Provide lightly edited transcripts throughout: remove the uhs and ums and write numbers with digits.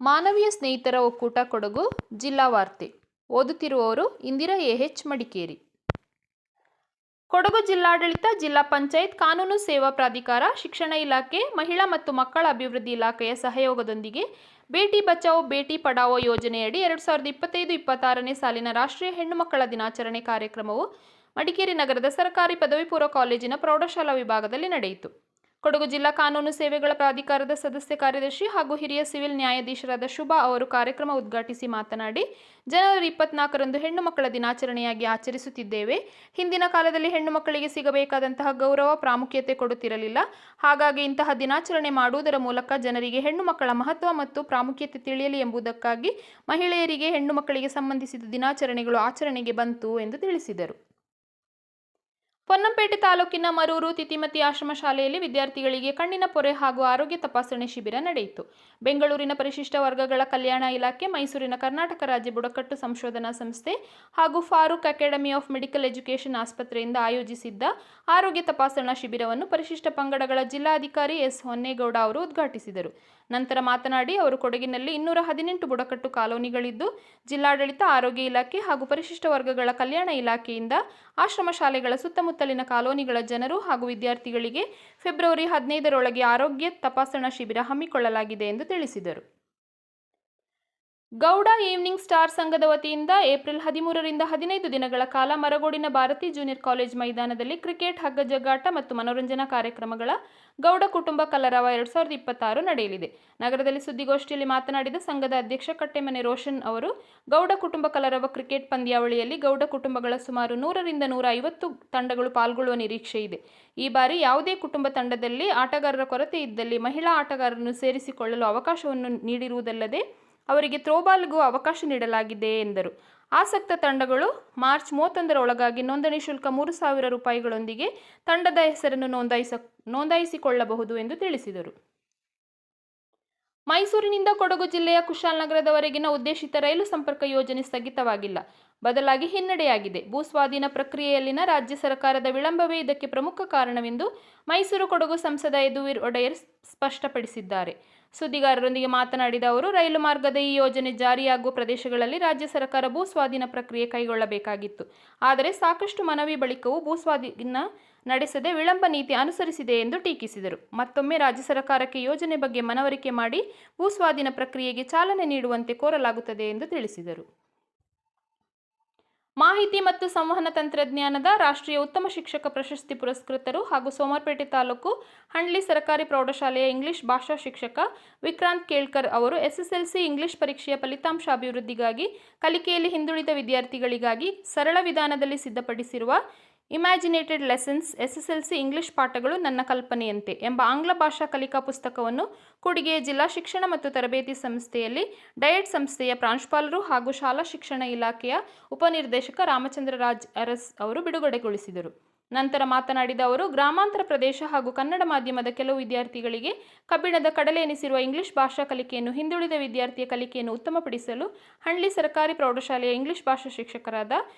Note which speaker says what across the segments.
Speaker 1: ಮಾನವೀಯ ಸ್ನೇಹಿತರ ಒಕ್ಕೂಟ ಕೊಡಗು ಜಿಲ್ಲಾ ವಾರ್ತೆ ಓದುತ್ತಿರುವವರು ಇಂದಿರಾ ಎ.ಎಚ್. ಮಡಿಕೇರಿ. ಕೊಡಗು ಜಿಲ್ಲಾಡಳಿತ, ಜಿಲ್ಲಾ ಪಂಚಾಯತ್, ಕಾನೂನು ಸೇವಾ ಪ್ರಾಧಿಕಾರ, ಶಿಕ್ಷಣ ಇಲಾಖೆ, ಮಹಿಳಾ ಮತ್ತು ಮಕ್ಕಳ ಅಭಿವೃದ್ಧಿ ಇಲಾಖೆಯ ಸಹಯೋಗದೊಂದಿಗೆ ಬೇಟಿ ಬಚಾವೋ ಬೇಟಿ ಪಢಾವೋ ಯೋಜನೆಯಡಿ 2025-26ನೇ ಸಾಲಿನ ರಾಷ್ಟ್ರೀಯ ಹೆಣ್ಣು ಮಕ್ಕಳ ದಿನಾಚರಣೆ ಕಾರ್ಯಕ್ರಮವು ಮಡಿಕೇರಿ ನಗರದ ಸರ್ಕಾರಿ ಪದವಿ ಪೂರ್ವ ಕಾಲೇಜಿನ ಪ್ರೌಢಶಾಲಾ ವಿಭಾಗದಲ್ಲಿ ನಡೆಯಿತು. ಕೊಡಗು ಜಿಲ್ಲಾ ಕಾನೂನು ಸೇವೆಗಳ ಪ್ರಾಧಿಕಾರದ ಸದಸ್ಯ ಕಾರ್ಯದರ್ಶಿ ಹಾಗೂ ಹಿರಿಯ ಸಿವಿಲ್ ನ್ಯಾಯಾಧೀಶರಾದ ಶುಭಾ ಅವರು ಕಾರ್ಯಕ್ರಮ ಉದ್ಘಾಟಿಸಿ ಮಾತನಾಡಿ, ಜನವರಿ 24ರಂದು ಹೆಣ್ಣು ಮಕ್ಕಳ ದಿನಾಚರಣೆಯಾಗಿ ಆಚರಿಸುತ್ತಿದ್ದೇವೆ. ಹಿಂದಿನ ಕಾಲದಲ್ಲಿ ಹೆಣ್ಣು ಮಕ್ಕಳಿಗೆ ಸಿಗಬೇಕಾದಂತಹ ಗೌರವ, ಪ್ರಾಮುಖ್ಯತೆ ಕೊಡುತ್ತಿರಲಿಲ್ಲ. ಹಾಗಾಗಿ ಇಂತಹ ದಿನಾಚರಣೆ ಮಾಡುವುದರ ಮೂಲಕ ಜನರಿಗೆ ಹೆಣ್ಣು ಮಕ್ಕಳ ಮಹತ್ವ ಮತ್ತು ಪ್ರಾಮುಖ್ಯತೆ ತಿಳಿಯಲಿ ಎಂಬುದಕ್ಕಾಗಿ ಮಹಿಳೆಯರಿಗೆ, ಹೆಣ್ಣು ಮಕ್ಕಳಿಗೆ ಸಂಬಂಧಿಸಿದ ದಿನಾಚರಣೆಗಳು ಆಚರಣೆಗೆ ಬಂತು ಎಂದು ತಿಳಿಸಿದರು. ಪೊನ್ನಂಪೇಟೆ ತಾಲೂಕಿನ ಮರೂರು ತಿತಿಮತಿ ಆಶ್ರಮ ಶಾಲೆಯಲ್ಲಿ ವಿದ್ಯಾರ್ಥಿಗಳಿಗೆ ಕಣ್ಣಿನ ಪೊರೆ ಹಾಗೂ ಆರೋಗ್ಯ ತಪಾಸಣೆ ಶಿಬಿರ ನಡೆಯಿತು. ಬೆಂಗಳೂರಿನ ಪರಿಶಿಷ್ಟ ವರ್ಗಗಳ ಕಲ್ಯಾಣ ಇಲಾಖೆ, ಮೈಸೂರಿನ ಕರ್ನಾಟಕ ರಾಜ್ಯ ಬುಡಕಟ್ಟು ಸಂಶೋಧನಾ ಸಂಸ್ಥೆ ಹಾಗೂ Farooq academy of medical education ಆಸ್ಪತ್ರೆಯಿಂದ ಆಯೋಜಿಸಿದ್ದ ಆರೋಗ್ಯ ತಪಾಸಣಾ ಶಿಬಿರವನ್ನು ಪರಿಶಿಷ್ಟ ಪಂಗಡಗಳ ಜಿಲ್ಲಾಧಿಕಾರಿ ಎಸ್. ಹೊನ್ನೇಗೌಡ ಅವರು ಉದ್ಘಾಟಿಸಿದರು. ನಂತರ ಮಾತನಾಡಿ, ಅವರು ಕೊಡಗಿನಲ್ಲಿ 218 ಬುಡಕಟ್ಟು ಕಾಲೋನಿಗಳಿದ್ದು, ಜಿಲ್ಲಾಡಳಿತ, ಆರೋಗ್ಯ ಇಲಾಖೆ ಹಾಗೂ ಪರಿಶಿಷ್ಟ ವರ್ಗಗಳ ಕಲ್ಯಾಣ ಇಲಾಖೆಯಿಂದ ಆಶ್ರಮ ಶಾಲೆಗಳ ಸುತ್ತಮುತ್ತಲಿನ ಕಾಲೋನಿಗಳ ಜನರು ಹಾಗೂ ವಿದ್ಯಾರ್ಥಿಗಳಿಗೆ ಫೆಬ್ರವರಿ 15ರೊಳಗೆ ಆರೋಗ್ಯ ತಪಾಸಣಾ ಶಿಬಿರ ಹಮ್ಮಿಕೊಳ್ಳಲಾಗಿದೆ ಎಂದು ತಿಳಿಸಿದರು. ಗೌಡ ಈವ್ನಿಂಗ್ ಸ್ಟಾರ್ ಸಂಘದ ವತಿಯಿಂದ ಏಪ್ರಿಲ್ 13ರಿಂದ 15 ದಿನಗಳ ಕಾಲ ಮರಗೋಡಿನ ಭಾರತಿ ಜೂನಿಯರ್ ಕಾಲೇಜ್ ಮೈದಾನದಲ್ಲಿ ಕ್ರಿಕೆಟ್, ಹಗ್ಗ ಜಗ್ಗಾಟ ಮತ್ತು ಮನೋರಂಜನಾ ಕಾರ್ಯಕ್ರಮಗಳ ಗೌಡ ಕುಟುಂಬ ಕಲರವ 2026 ನಡೆಯಲಿದೆ. ನಗರದಲ್ಲಿ ಸುದ್ದಿಗೋಷ್ಠಿಯಲ್ಲಿ ಮಾತನಾಡಿದ ಸಂಘದ ಅಧ್ಯಕ್ಷ ಕಟ್ಟೆಮನೆ ರೋಷನ್ ಅವರು, ಗೌಡ ಕುಟುಂಬ ಕಲರವ ಕ್ರಿಕೆಟ್ ಪಂದ್ಯಾವಳಿಯಲ್ಲಿ ಗೌಡ ಕುಟುಂಬಗಳ ಸುಮಾರು 100ರಿಂದ 150 ತಂಡಗಳು ಪಾಲ್ಗೊಳ್ಳುವ ನಿರೀಕ್ಷೆ ಇದೆ. ಈ ಬಾರಿ ಯಾವುದೇ ಕುಟುಂಬ ತಂಡದಲ್ಲಿ ಆಟಗಾರರ ಕೊರತೆ ಇದ್ದಲ್ಲಿ ಮಹಿಳಾ ಆಟಗಾರರನ್ನು ಸೇರಿಸಿಕೊಳ್ಳಲು ಅವಕಾಶವನ್ನು ನೀಡಿರುವುದಲ್ಲದೆ ಅವರಿಗೆ ಥ್ರೋಬಾಲ್ಗೂ ಅವಕಾಶ ನೀಡಲಾಗಿದೆ ಎಂದರು. ಆಸಕ್ತ ತಂಡಗಳು ಮಾರ್ಚ್ 31ರ ಒಳಗಾಗಿ ನೋಂದಣಿ ಶುಲ್ಕ 3,000 ರೂಪಾಯಿಗಳೊಂದಿಗೆ ತಂಡದ ಹೆಸರನ್ನು ನೋಂದಾಯಿಸಿಕೊಳ್ಳಬಹುದು ಎಂದು ತಿಳಿಸಿದರು. ಮೈಸೂರಿನಿಂದ ಕೊಡಗು ಜಿಲ್ಲೆಯ ಕುಶಾಲನಗರದವರೆಗಿನ ಉದ್ದೇಶಿತ ರೈಲು ಸಂಪರ್ಕ ಯೋಜನೆ ಸ್ಥಗಿತವಾಗಿಲ್ಲ, ಬದಲಾಗಿ ಹಿನ್ನಡೆಯಾಗಿದೆ. ಭೂಸ್ವಾಧೀನ ಪ್ರಕ್ರಿಯೆಯಲ್ಲಿನ ರಾಜ್ಯ ಸರ್ಕಾರದ ವಿಳಂಬವೇ ಇದಕ್ಕೆ ಪ್ರಮುಖ ಕಾರಣವೆಂದು ಮೈಸೂರು ಕೊಡಗು ಸಂಸದ ಯದುವೀರ್ ಒಡೆಯರ್ ಸ್ಪಷ್ಟಪಡಿಸಿದ್ದಾರೆ. ಸುದ್ದಿಗಾರರೊಂದಿಗೆ ಮಾತನಾಡಿದ ಅವರು, ರೈಲು ಮಾರ್ಗದ ಈ ಯೋಜನೆ ಜಾರಿಯಾಗುವ ಪ್ರದೇಶಗಳಲ್ಲಿ ರಾಜ್ಯ ಸರ್ಕಾರ ಭೂಸ್ವಾಧೀನ ಪ್ರಕ್ರಿಯೆ ಕೈಗೊಳ್ಳಬೇಕಾಗಿತ್ತು. ಆದರೆ ಸಾಕಷ್ಟು ಮನವಿ ಬಳಿಕವೂ ಭೂಸ್ವಾಧೀನ ನಡೆಸದೆ ವಿಳಂಬ ನೀತಿ ಅನುಸರಿಸಿದೆ ಎಂದು ಟೀಕಿಸಿದರು. ಮತ್ತೊಮ್ಮೆ ರಾಜ್ಯ ಸರ್ಕಾರಕ್ಕೆ ಯೋಜನೆ ಬಗ್ಗೆ ಮನವರಿಕೆ ಮಾಡಿ ಭೂಸ್ವಾಧೀನ ಪ್ರಕ್ರಿಯೆಗೆ ಚಾಲನೆ ನೀಡುವಂತೆ ಕೋರಲಾಗುತ್ತದೆ ಎಂದು ತಿಳಿಸಿದರು. ಮಾಹಿತಿ ಮತ್ತು ಸಂವಹನ ತಂತ್ರಜ್ಞಾನದ ರಾಷ್ಟ್ರೀಯ ಉತ್ತಮ ಶಿಕ್ಷಕ ಪ್ರಶಸ್ತಿ ಪುರಸ್ಕೃತರು ಹಾಗೂ ಸೋಮವಾರಪೇಟೆ ತಾಲೂಕು ಹಂಡ್ಲಿ ಸರ್ಕಾರಿ ಪ್ರೌಢಶಾಲೆಯ ಇಂಗ್ಲಿಷ್ ಭಾಷಾ ಶಿಕ್ಷಕ ವಿಕ್ರಾಂತ್ ಕೇಳ್ಕರ್ ಅವರು ಎಸ್ಎಸ್ಎಲ್ಸಿ ಇಂಗ್ಲಿಷ್ ಪರೀಕ್ಷೆಯ ಫಲಿತಾಂಶ ಅಭಿವೃದ್ಧಿಗಾಗಿ ಕಲಿಕೆಯಲ್ಲಿ ಹಿಂದುಳಿದ ವಿದ್ಯಾರ್ಥಿಗಳಿಗಾಗಿ ಸರಳ ವಿಧಾನದಲ್ಲಿ ಸಿದ್ಧಪಡಿಸಿರುವ ಇಮ್ಯಾಜಿನೇಟೆಡ್ ಲೆಸನ್ಸ್ ಎಸ್ಎಸ್ಎಲ್ಸಿ ಇಂಗ್ಲಿಷ್ ಪಾಠಗಳು ನನ್ನ ಕಲ್ಪನೆಯಂತೆ ಎಂಬ ಆಂಗ್ಲ ಭಾಷಾ ಕಲಿಕಾ ಪುಸ್ತಕವನ್ನು ಕೂಡಿಗೆಯ ಜಿಲ್ಲಾ ಶಿಕ್ಷಣ ಮತ್ತು ತರಬೇತಿ ಸಂಸ್ಥೆಯಲ್ಲಿ ಡಯಟ್ ಸಂಸ್ಥೆಯ ಪ್ರಾಂಶುಪಾಲರು ಹಾಗೂ ಶಾಲಾ ಶಿಕ್ಷಣ ಇಲಾಖೆಯ ಉಪನಿರ್ದೇಶಕ ರಾಮಚಂದ್ರ ರಾಜ್ ಅರಸ್ ಅವರು ಬಿಡುಗಡೆಗೊಳಿಸಿದರು. ನಂತರ ಮಾತನಾಡಿದ ಅವರು, ಗ್ರಾಮಾಂತರ ಪ್ರದೇಶ ಹಾಗೂ ಕನ್ನಡ ಮಾಧ್ಯಮದ ಕೆಲವು ವಿದ್ಯಾರ್ಥಿಗಳಿಗೆ ಕಬ್ಬಿಣದ ಕಡಲೆ ಎನಿಸಿರುವ ಇಂಗ್ಲಿಷ್ ಭಾಷಾ ಕಲಿಕೆಯನ್ನು ಹಿಂದುಳಿದ ವಿದ್ಯಾರ್ಥಿಯ ಕಲಿಕೆಯನ್ನು ಉತ್ತಮಪಡಿಸಲು ಹಂಡ್ಲಿ ಸರ್ಕಾರಿ ಪ್ರೌಢಶಾಲೆಯ ಇಂಗ್ಲಿಷ್ ಭಾಷಾ ಶಿಕ್ಷಕರಾದ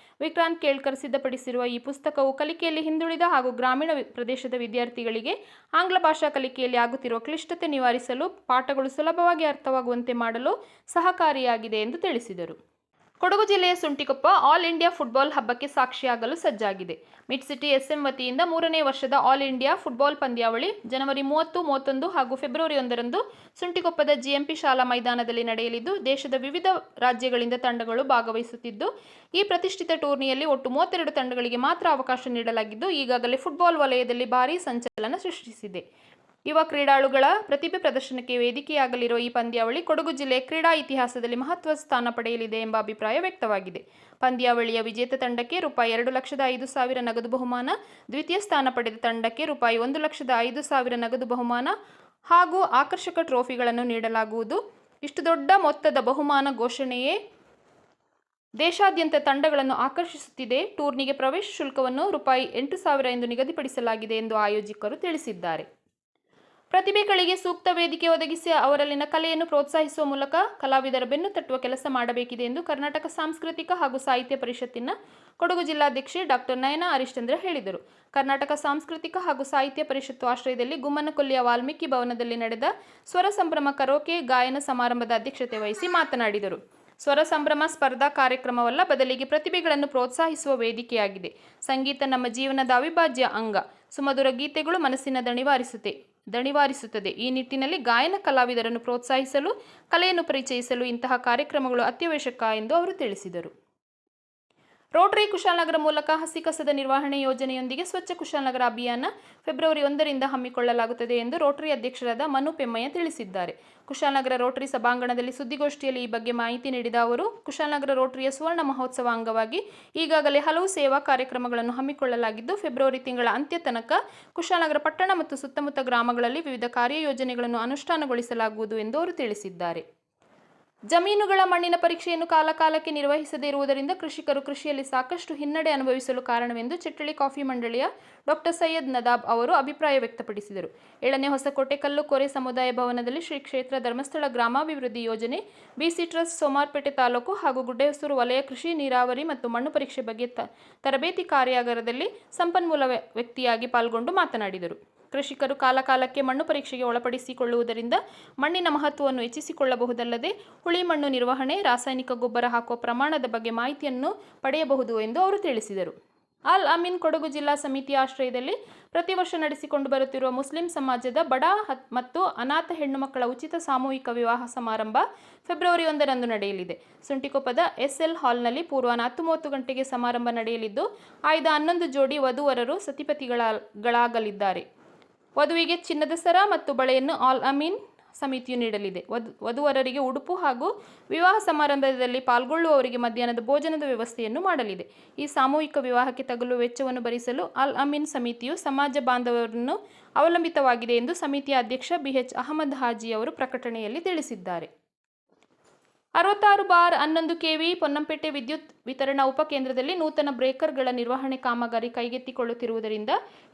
Speaker 1: ವಿಕ್ರಾಂತ್ ಕೇಳ್ಕರ್ ಸಿದ್ಧಪಡಿಸಿರುವ ಈ ಪುಸ್ತಕವು ಕಲಿಕೆಯಲ್ಲಿ ಹಿಂದುಳಿದ ಹಾಗೂ ಗ್ರಾಮೀಣ ಪ್ರದೇಶದ ವಿದ್ಯಾರ್ಥಿಗಳಿಗೆ ಆಂಗ್ಲ ಭಾಷಾ ಕಲಿಕೆಯಲ್ಲಿ ಆಗುತ್ತಿರುವ ಕ್ಲಿಷ್ಟತೆ ನಿವಾರಿಸಲು, ಪಾಠಗಳು ಸುಲಭವಾಗಿ ಅರ್ಥವಾಗುವಂತೆ ಮಾಡಲು ಸಹಕಾರಿಯಾಗಿದೆ ಎಂದು ತಿಳಿಸಿದರು. ಕೊಡಗು ಜಿಲ್ಲೆಯ ಸುಂಟಿಕೊಪ್ಪ ಆಲ್ ಇಂಡಿಯಾ ಫುಟ್ಬಾಲ್ ಹಬ್ಬಕ್ಕೆ ಸಾಕ್ಷಿಯಾಗಲು ಸಜ್ಜಾಗಿದೆ. ಮಿಡ್ ಸಿಟಿ ಎಸ್ಎಂ ವತಿಯಿಂದ 3ನೇ ವರ್ಷದ ಆಲ್ ಇಂಡಿಯಾ ಫುಟ್ಬಾಲ್ ಪಂದ್ಯಾವಳಿ ಜನವರಿ 30, 31 ಹಾಗೂ ಫೆಬ್ರವರಿ 1ರಂದು ಸುಂಟಿಕೊಪ್ಪದ ಜಿಎಂಪಿ ಶಾಲಾ ಮೈದಾನದಲ್ಲಿ ನಡೆಯಲಿದ್ದು, ದೇಶದ ವಿವಿಧ ರಾಜ್ಯಗಳಿಂದ ತಂಡಗಳು ಭಾಗವಹಿಸುತ್ತಿದ್ದು, ಈ ಪ್ರತಿಷ್ಠಿತ ಟೂರ್ನಿಯಲ್ಲಿ ಒಟ್ಟು 32 ತಂಡಗಳಿಗೆ ಮಾತ್ರ ಅವಕಾಶ ನೀಡಲಾಗಿದ್ದು, ಈಗಾಗಲೇ ಫುಟ್ಬಾಲ್ ವಲಯದಲ್ಲಿ ಭಾರೀ ಸಂಚಲನ ಸೃಷ್ಟಿಸಿದೆ. ಯುವ ಕ್ರೀಡಾಳುಗಳ ಪ್ರತಿಭೆ ಪ್ರದರ್ಶನಕ್ಕೆ ವೇದಿಕೆಯಾಗಲಿರುವ ಈ ಪಂದ್ಯಾವಳಿ ಕೊಡಗು ಜಿಲ್ಲೆಯ ಕ್ರೀಡಾ ಇತಿಹಾಸದಲ್ಲಿ ಮಹತ್ವದ ಸ್ಥಾನ ಪಡೆಯಲಿದೆ ಎಂಬ ಅಭಿಪ್ರಾಯ ವ್ಯಕ್ತವಾಗಿದೆ. ಪಂದ್ಯಾವಳಿಯ ವಿಜೇತ ತಂಡಕ್ಕೆ ₹2,05,000 ನಗದು ಬಹುಮಾನ, ದ್ವಿತೀಯ ಸ್ಥಾನ ಪಡೆದ ತಂಡಕ್ಕೆ ₹1,05,000 ನಗದು ಬಹುಮಾನ ಹಾಗೂ ಆಕರ್ಷಕ ಟ್ರೋಫಿಗಳನ್ನು ನೀಡಲಾಗುವುದು. ಇಷ್ಟು ದೊಡ್ಡ ಮೊತ್ತದ ಬಹುಮಾನ ಘೋಷಣೆಯೇ ದೇಶಾದ್ಯಂತ ತಂಡಗಳನ್ನು ಆಕರ್ಷಿಸುತ್ತಿದೆ. ಟೂರ್ನಿಗೆ ಪ್ರವೇಶ ಶುಲ್ಕವನ್ನು ₹8,000 ಎಂದು ನಿಗದಿಪಡಿಸಲಾಗಿದೆ ಎಂದು ಆಯೋಜಕರು ತಿಳಿಸಿದ್ದಾರೆ. ಪ್ರತಿಭೆಗಳಿಗೆ ಸೂಕ್ತ ವೇದಿಕೆ ಒದಗಿಸಿ ಅವರಲ್ಲಿನ ಕಲೆಯನ್ನು ಪ್ರೋತ್ಸಾಹಿಸುವ ಮೂಲಕ ಕಲಾವಿದರ ಬೆನ್ನು ತಟ್ಟುವ ಕೆಲಸ ಮಾಡಬೇಕಿದೆ ಎಂದು ಕರ್ನಾಟಕ ಸಾಂಸ್ಕೃತಿಕ ಹಾಗೂ ಸಾಹಿತ್ಯ ಪರಿಷತ್ತಿನ ಕೊಡಗು ಜಿಲ್ಲಾಧ್ಯಕ್ಷೆ ಡಾಕ್ಟರ್ ನಯನಾ ಹರಿಶ್ಚಂದ್ರ ಹೇಳಿದರು. ಕರ್ನಾಟಕ ಸಾಂಸ್ಕೃತಿಕ ಹಾಗೂ ಸಾಹಿತ್ಯ ಪರಿಷತ್ತು ಆಶ್ರಯದಲ್ಲಿ ಗುಮ್ಮನಕೊಲ್ಲಿಯ ವಾಲ್ಮೀಕಿ ಭವನದಲ್ಲಿ ನಡೆದ ಸ್ವರ ಸಂಭ್ರಮ ಕರೋಕೆ ಗಾಯನ ಸಮಾರಂಭದ ಅಧ್ಯಕ್ಷತೆ ವಹಿಸಿ ಮಾತನಾಡಿದರು. ಸ್ವರ ಸಂಭ್ರಮ ಸ್ಪರ್ಧಾ ಕಾರ್ಯಕ್ರಮವಲ್ಲ, ಬದಲಿಗೆ ಪ್ರತಿಭೆಗಳನ್ನು ಪ್ರೋತ್ಸಾಹಿಸುವ ವೇದಿಕೆಯಾಗಿದೆ. ಸಂಗೀತ ನಮ್ಮ ಜೀವನದ ಅವಿಭಾಜ್ಯ ಅಂಗ. ಸುಮಧುರ ಗೀತೆಗಳು ಮನಸ್ಸಿನ ದಣಿವಾರಿಸುತ್ತದೆ. ಈ ನಿಟ್ಟಿನಲ್ಲಿ ಗಾಯನ ಕಲಾವಿದರನ್ನು ಪ್ರೋತ್ಸಾಹಿಸಲು, ಕಲೆಯನ್ನು ಪರಿಚಯಿಸಲು ಇಂತಹ ಕಾರ್ಯಕ್ರಮಗಳು ಅತ್ಯವಶ್ಯಕ ಎಂದು ಅವರು ತಿಳಿಸಿದರು. ರೋಟರಿ ಕುಶಾಲನಗರ ಮೂಲಕ ಹಸಿ ಕಸದ ನಿರ್ವಹಣೆ ಯೋಜನೆಯೊಂದಿಗೆ ಸ್ವಚ್ಛ ಕುಶಾಲನಗರ ಅಭಿಯಾನ ಫೆಬ್ರವರಿ 1ರಿಂದ ಹಮ್ಮಿಕೊಳ್ಳಲಾಗುತ್ತದೆ ಎಂದು ರೋಟರಿ ಅಧ್ಯಕ್ಷರಾದ ಮನು ಪೆಮ್ಮಯ್ಯ ತಿಳಿಸಿದ್ದಾರೆ. ಕುಶಾಲನಗರ ರೋಟರಿ ಸಭಾಂಗಣದಲ್ಲಿ ಸುದ್ದಿಗೋಷ್ಠಿಯಲ್ಲಿ ಈ ಬಗ್ಗೆ ಮಾಹಿತಿ ನೀಡಿದ ಅವರು, ಕುಶಾಲನಗರ ರೋಟರಿಯ ಸುವರ್ಣ ಮಹೋತ್ಸವ ಅಂಗವಾಗಿ ಈಗಾಗಲೇ ಹಲವು ಸೇವಾ ಕಾರ್ಯಕ್ರಮಗಳನ್ನು ಹಮ್ಮಿಕೊಳ್ಳಲಾಗಿದ್ದು, ಫೆಬ್ರವರಿ ತಿಂಗಳ ಅಂತ್ಯ ತನಕ ಕುಶಾಲನಗರ ಪಟ್ಟಣ ಮತ್ತು ಸುತ್ತಮುತ್ತ ಗ್ರಾಮಗಳಲ್ಲಿ ವಿವಿಧ ಕಾರ್ಯಯೋಜನೆಗಳನ್ನು ಅನುಷ್ಠಾನಗೊಳಿಸಲಾಗುವುದು ಎಂದು ಅವರು ತಿಳಿಸಿದ್ದಾರೆ. ಜಮೀನುಗಳ ಮಣ್ಣಿನ ಪರೀಕ್ಷೆಯನ್ನು ಕಾಲಕಾಲಕ್ಕೆ ನಿರ್ವಹಿಸದೇ ಇರುವುದರಿಂದ ಕೃಷಿಕರು ಕೃಷಿಯಲ್ಲಿ ಸಾಕಷ್ಟು ಹಿನ್ನಡೆ ಅನುಭವಿಸಲು ಕಾರಣವೆಂದು ಚಿಟ್ಟಳ್ಳಿ ಕಾಫಿ ಮಂಡಳಿಯ ಡಾಕ್ಟರ್ ಸೈಯದ್ ನದಾಬ್ ಅವರು ಅಭಿಪ್ರಾಯ ವ್ಯಕ್ತಪಡಿಸಿದರು. 7ನೇ ಹೊಸಕೋಟೆ ಕಲ್ಲುಕೋರೆ ಸಮುದಾಯ ಭವನದಲ್ಲಿ ಶ್ರೀ ಕ್ಷೇತ್ರ ಧರ್ಮಸ್ಥಳ ಗ್ರಾಮಾಭಿವೃದ್ಧಿ ಯೋಜನೆ, ಬಿಸಿ ಟ್ರಸ್ಟ್, ಸೋಮಾರ್ಪೇಟೆ ತಾಲೂಕು ಹಾಗೂ ಗುಡ್ಡೆಹೊಸೂರು ವಲಯ ಕೃಷಿ, ನೀರಾವರಿ ಮತ್ತು ಮಣ್ಣು ಪರೀಕ್ಷೆ ಬಗ್ಗೆ ತರಬೇತಿ ಕಾರ್ಯಾಗಾರದಲ್ಲಿ ಸಂಪನ್ಮೂಲ ವ್ಯಕ್ತಿಯಾಗಿ ಪಾಲ್ಗೊಂಡು ಮಾತನಾಡಿದರು. ಕೃಷಿಕರು ಕಾಲಕಾಲಕ್ಕೆ ಮಣ್ಣು ಪರೀಕ್ಷೆಗೆ ಒಳಪಡಿಸಿಕೊಳ್ಳುವುದರಿಂದ ಮಣ್ಣಿನ ಮಹತ್ವವನ್ನು ಹೆಚ್ಚಿಸಿಕೊಳ್ಳಬಹುದಲ್ಲದೆ ಹುಳಿ ಮಣ್ಣು ನಿರ್ವಹಣೆ, ರಾಸಾಯನಿಕ ಗೊಬ್ಬರ ಹಾಕುವ ಪ್ರಮಾಣದ ಬಗ್ಗೆ ಮಾಹಿತಿಯನ್ನು ಪಡೆಯಬಹುದು ಎಂದು ಅವರು ತಿಳಿಸಿದರು. ಅಲ್ ಅಮೀನ್ ಕೊಡಗು ಜಿಲ್ಲಾ ಸಮಿತಿಯ ಆಶ್ರಯದಲ್ಲಿ ಪ್ರತಿ ವರ್ಷ ನಡೆಸಿಕೊಂಡು ಬರುತ್ತಿರುವ ಮುಸ್ಲಿಂ ಸಮಾಜದ ಬಡ ಮತ್ತು ಅನಾಥ ಹೆಣ್ಣು ಮಕ್ಕಳ ಉಚಿತ ಸಾಮೂಹಿಕ ವಿವಾಹ ಸಮಾರಂಭ ಫೆಬ್ರವರಿ 1ರಂದು ನಡೆಯಲಿದೆ. ಸುಂಟಿಕೊಪ್ಪದ SL ಹಾಲ್ನಲ್ಲಿ ಪೂರ್ವಾಹ್ನ 10:30 ಗಂಟೆಗೆ ಸಮಾರಂಭ ನಡೆಯಲಿದ್ದು, ಆಯ್ದ 11 ಜೋಡಿ ವಧುವರರು ಸತಿಪತಿಗಳಾಗಲಿದ್ದಾರೆ. ವಧುವಿಗೆ ಚಿನ್ನದ ಸರ ಮತ್ತು ಬಳೆಯನ್ನು ಅಲ್ ಅಮೀನ್ ಸಮಿತಿಯು ನೀಡಲಿದೆ. ವಧುವರರಿಗೆ ಉಡುಪು ಹಾಗೂ ವಿವಾಹ ಸಮಾರಂಭದಲ್ಲಿ ಪಾಲ್ಗೊಳ್ಳುವವರಿಗೆ ಮಧ್ಯಾಹ್ನದ ಭೋಜನದ ವ್ಯವಸ್ಥೆಯನ್ನು ಮಾಡಲಿದೆ. ಈ ಸಾಮೂಹಿಕ ವಿವಾಹಕ್ಕೆ ತಗುಲುವ ವೆಚ್ಚವನ್ನು ಭರಿಸಲು ಅಲ್ ಅಮೀನ್ ಸಮಿತಿಯು ಸಮಾಜ ಬಾಂಧವರನ್ನು ಅವಲಂಬಿತವಾಗಿದೆ ಎಂದು ಸಮಿತಿಯ ಅಧ್ಯಕ್ಷ BH ಅಹಮದ್ ಹಾಜಿ ಅವರು ಪ್ರಕಟಣೆಯಲ್ಲಿ ತಿಳಿಸಿದ್ದಾರೆ. 66/11 kV ಪೊನ್ನಂಪೇಟೆ ವಿದ್ಯುತ್ ವಿತರಣಾ ಉಪಕೇಂದ್ರದಲ್ಲಿ ನೂತನ ಬ್ರೇಕರ್ಗಳ ನಿರ್ವಹಣೆ ಕಾಮಗಾರಿ ಕೈಗೆತ್ತಿಕೊಳ್ಳುತ್ತಿರುವುದರಿಂದ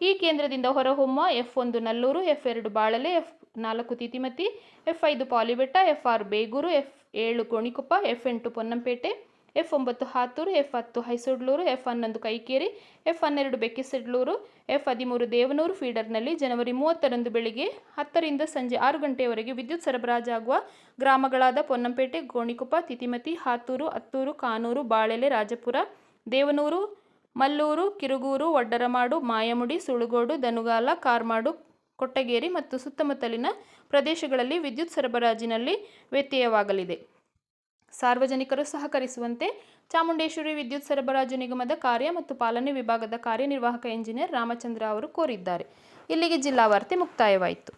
Speaker 1: ಈ ಕೇಂದ್ರದಿಂದ ಹೊರಹೊಮ್ಮುವ F1 ನಲ್ಲೂರು, F2 ಬಾಳಲೆ, F4 Titimathi, F5 Polibetta, F6 Begur, F7 Gonikoppa, F8 Ponnampet, F9 Hathur, F10 Haisodlur, F11 Kaikeri, F12 ಬೆಕ್ಕಿಸಿಡ್ಲೂರು, F13 Devanur ಫೀಡರ್ನಲ್ಲಿ ಜನವರಿ 30ರಂದು ಬೆಳಿಗ್ಗೆ 10ರಿಂದ ಸಂಜೆ 6 ಗಂಟೆಯವರೆಗೆ ವಿದ್ಯುತ್ ಸರಬರಾಜಾಗುವ ಗ್ರಾಮಗಳಾದ ಪೊನ್ನಂಪೇಟೆ, ಗೋಣಿಕೊಪ್ಪ, ತಿತಿಮತಿ, ಹಾತೂರು, ಅತ್ತೂರು, ಕಾನೂರು, ಬಾಳೆಲೆ, ರಾಜಪುರ, ದೇವನೂರು, ಮಲ್ಲೂರು, ಕಿರುಗೂರು, ವಡ್ಡರಮಾಡು, ಮಾಯಮುಡಿ, ಸುಳುಗೋಡು, ದನುಗಾಲ, ಕಾರ್ಮಾಡು, ಕೊಟ್ಟಗೇರಿ ಮತ್ತು ಸುತ್ತಮುತ್ತಲಿನ ಪ್ರದೇಶಗಳಲ್ಲಿ ವಿದ್ಯುತ್ ಸರಬರಾಜಿನಲ್ಲಿ ವ್ಯತ್ಯಯವಾಗಲಿದೆ. ಸಾರ್ವಜನಿಕರು ಸಹಕರಿಸುವಂತೆ ಚಾಮುಂಡೇಶ್ವರಿ ವಿದ್ಯುತ್ ಸರಬರಾಜು ನಿಗಮದ ಕಾರ್ಯ ಮತ್ತು ಪಾಲನೆ ವಿಭಾಗದ ಕಾರ್ಯನಿರ್ವಾಹಕ ಎಂಜಿನಿಯರ್ ರಾಮಚಂದ್ರ ಅವರು ಕೋರಿದ್ದಾರೆ. ಇಲ್ಲಿಗೆ ಜಿಲ್ಲಾ ವಾರ್ತೆ ಮುಕ್ತಾಯವಾಯಿತು.